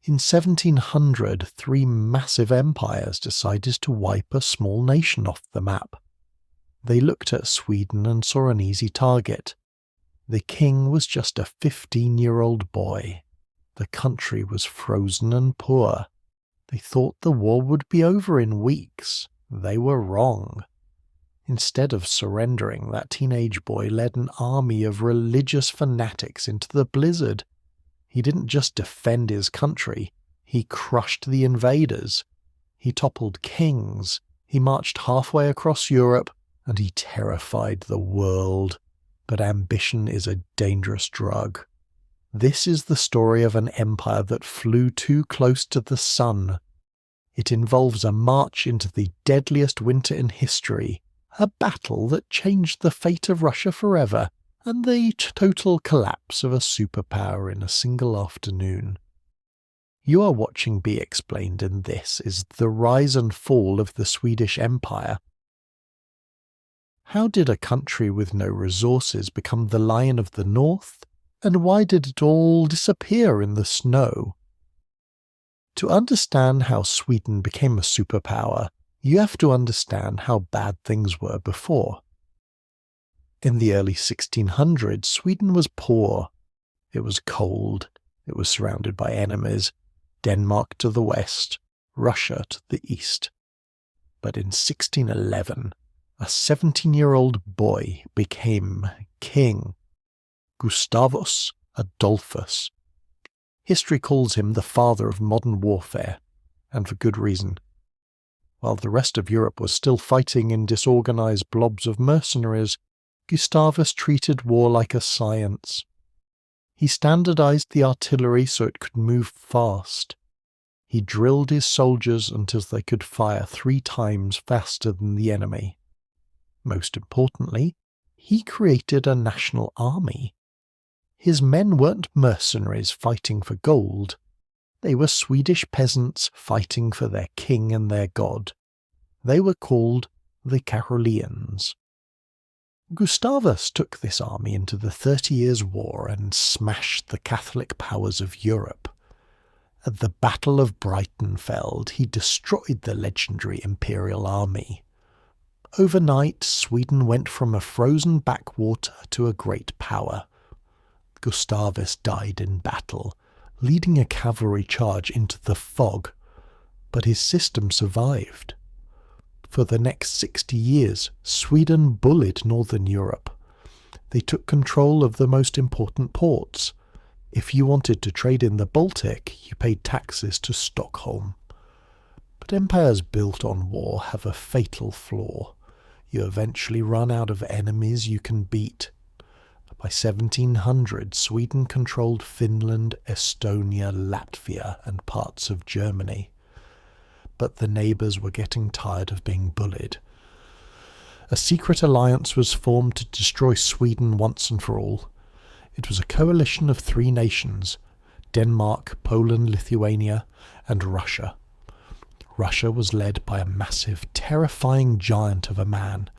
In 1700, three massive empires decided to wipe a small nation off the map. They looked at Sweden and saw an easy target. The king was just a 15-year-old boy. The country was frozen and poor. They thought the war would be over in weeks. They were wrong. Instead of surrendering, that teenage boy led an army of religious fanatics into the blizzard. He didn't just defend his country, he crushed the invaders. He toppled kings, he marched halfway across Europe, and he terrified the world. But ambition is a dangerous drug. This is the story of an empire that flew too close to the sun. It involves a march into the deadliest winter in history, a battle that changed the fate of Russia forever, and the total collapse of a superpower in a single afternoon. You are watching Be Explained, and this is the rise and fall of the Swedish Empire. How did a country with no resources become the Lion of the North? And why did it all disappear in the snow? To understand how Sweden became a superpower, you have to understand how bad things were before. In the early 1600s, Sweden was poor. It was cold. It was surrounded by enemies, Denmark to the west, Russia to the east. But in 1611, a 17-year-old boy became king. Gustavus Adolphus. History calls him the father of modern warfare, and for good reason. While the rest of Europe was still fighting in disorganized blobs of mercenaries, Gustavus treated war like a science. He standardized the artillery so it could move fast. He drilled his soldiers until they could fire 3 times faster than the enemy. Most importantly, he created a national army. His men weren't mercenaries fighting for gold. They were Swedish peasants fighting for their king and their god. They were called the Caroleans. Gustavus took this army into the 30 Years' War and smashed the Catholic powers of Europe. At the Battle of Breitenfeld, he destroyed the legendary imperial army. Overnight, Sweden went from a frozen backwater to a great power. Gustavus died in battle, leading a cavalry charge into the fog, but his system survived. For the next 60 years, Sweden bullied Northern Europe. They took control of the most important ports. If you wanted to trade in the Baltic, you paid taxes to Stockholm. But empires built on war have a fatal flaw. You eventually run out of enemies you can beat. By 1700, Sweden controlled Finland, Estonia, Latvia, and parts of Germany. But the neighbours were getting tired of being bullied. A secret alliance was formed to destroy Sweden once and for all. It was a coalition of 3 nations: Denmark, Poland, Lithuania, and Russia. Russia was led by a massive, terrifying giant of a man,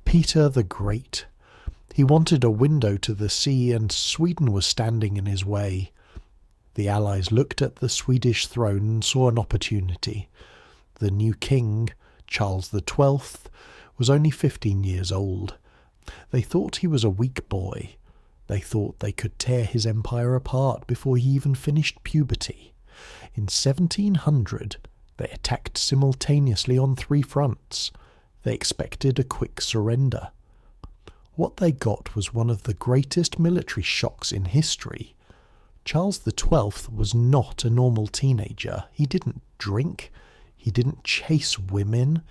Peter the Great. He wanted a window to the sea, and Sweden was standing in his way. The Allies looked at the Swedish throne and saw an opportunity. The new king, Charles XII, was only 15 years old. They thought he was a weak boy. They thought they could tear his empire apart before he even finished puberty. In 1700, they attacked simultaneously on 3 fronts. They expected a quick surrender. What they got was one of the greatest military shocks in history. Charles XII was not a normal teenager. He didn't drink. He didn't chase women.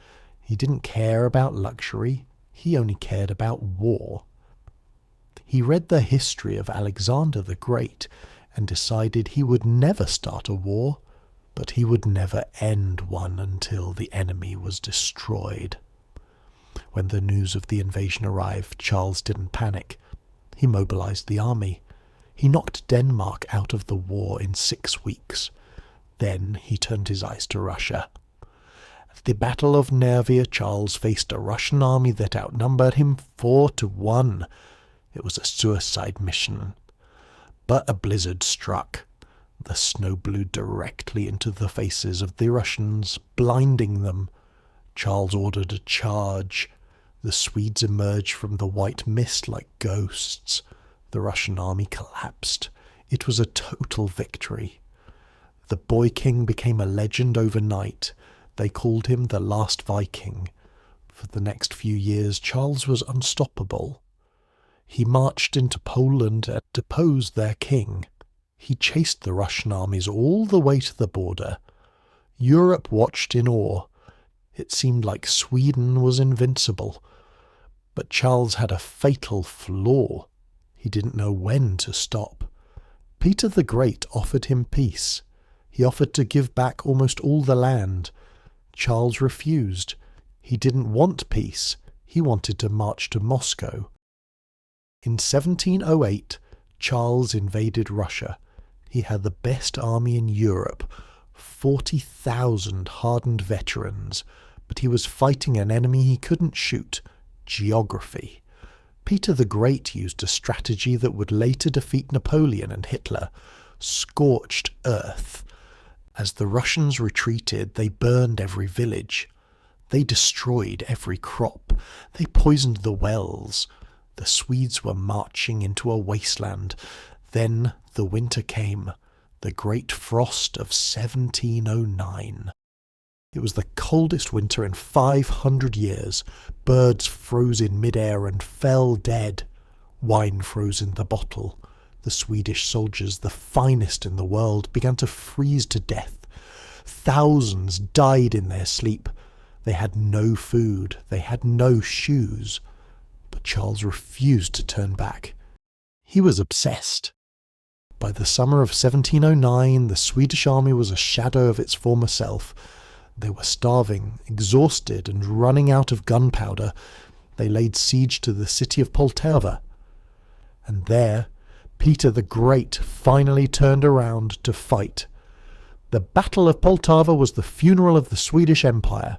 He didn't care about luxury. He only cared about war. He read the history of Alexander the Great and decided he would never start a war, but he would never end one until the enemy was destroyed. When the news of the invasion arrived, Charles didn't panic. He mobilized the army. He knocked Denmark out of the war in 6 weeks. Then he turned his eyes to Russia. At the Battle of Nervia, Charles faced a Russian army that outnumbered him 4-1. It was a suicide mission. But a blizzard struck. The snow blew directly into the faces of the Russians, blinding them. Charles ordered a charge. The Swedes emerged from the white mist like ghosts. The Russian army collapsed. It was a total victory. The boy king became a legend overnight. They called him the last Viking. For the next few years, Charles was unstoppable. He marched into Poland and deposed their king. He chased the Russian armies all the way to the border. Europe watched in awe. It seemed like Sweden was invincible. But Charles had a fatal flaw. He didn't know when to stop. Peter the Great offered him peace. He offered to give back almost all the land. Charles refused. He didn't want peace. He wanted to march to Moscow. In 1708, Charles invaded Russia. He had the best army in Europe, 40,000 hardened veterans, but he was fighting an enemy he couldn't shoot, geography. Peter the Great used a strategy that would later defeat Napoleon and Hitler, scorched earth. As the Russians retreated, they burned every village. They destroyed every crop. They poisoned the wells. The Swedes were marching into a wasteland. Then the winter came, the great frost of 1709. It was the coldest winter in 500 years. Birds froze in mid-air and fell dead. Wine froze in the bottle. The Swedish soldiers, the finest in the world, began to freeze to death. Thousands died in their sleep. They had no food. They had no shoes. But Charles refused to turn back. He was obsessed. By the summer of 1709, the Swedish army was a shadow of its former self. They were starving, exhausted, and running out of gunpowder. They laid siege to the city of Poltava. And there, Peter the Great finally turned around to fight. The Battle of Poltava was the funeral of the Swedish Empire.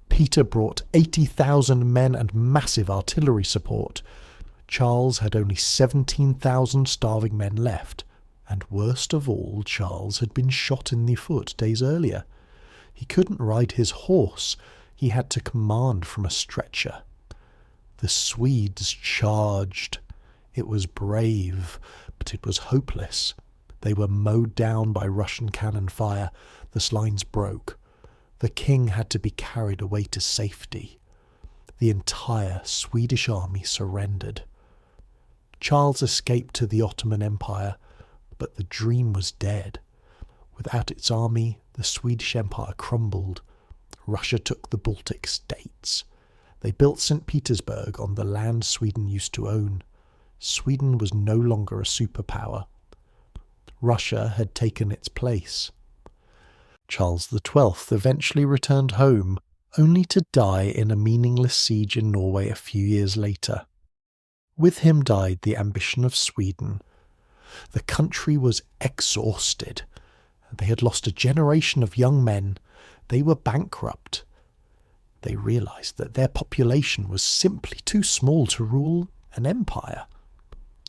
Peter brought 80,000 men and massive artillery support. Charles had only 17,000 starving men left. And worst of all, Charles had been shot in the foot days earlier. He couldn't ride his horse. He had to command from a stretcher. The Swedes charged. It was brave, but it was hopeless. They were mowed down by Russian cannon fire. The lines broke. The king had to be carried away to safety. The entire Swedish army surrendered. Charles escaped to the Ottoman Empire, but the dream was dead. Without its army, the Swedish Empire crumbled. Russia took the Baltic states. They built St. Petersburg on the land Sweden used to own. Sweden was no longer a superpower. Russia had taken its place. Charles XII eventually returned home, only to die in a meaningless siege in Norway a few years later. With him died the ambition of Sweden. The country was exhausted. They had lost a generation of young men. They were bankrupt. They realized that their population was simply too small to rule an empire.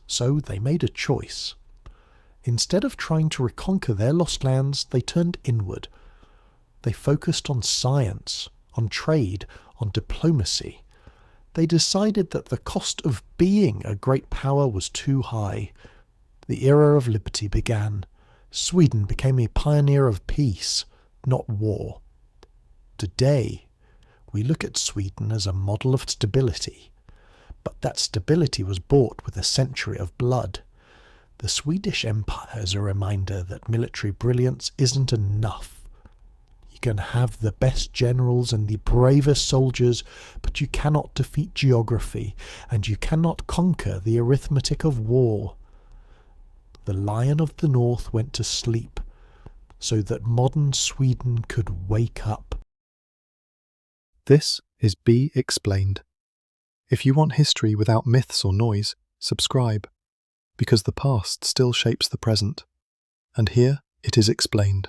So they made a choice. Instead of trying to reconquer their lost lands, they turned inward. They focused on science, on trade, on diplomacy. They decided that the cost of being a great power was too high. The era of liberty began. Sweden became a pioneer of peace, not war. Today, we look at Sweden as a model of stability. But that stability was bought with a century of blood. The Swedish Empire is a reminder that military brilliance isn't enough. You can have the best generals and the bravest soldiers, but you cannot defeat geography, and you cannot conquer the arithmetic of war. The Lion of the North went to sleep, so that modern Sweden could wake up. This is Be Explained. If you want history without myths or noise, subscribe, because the past still shapes the present, and here it is explained.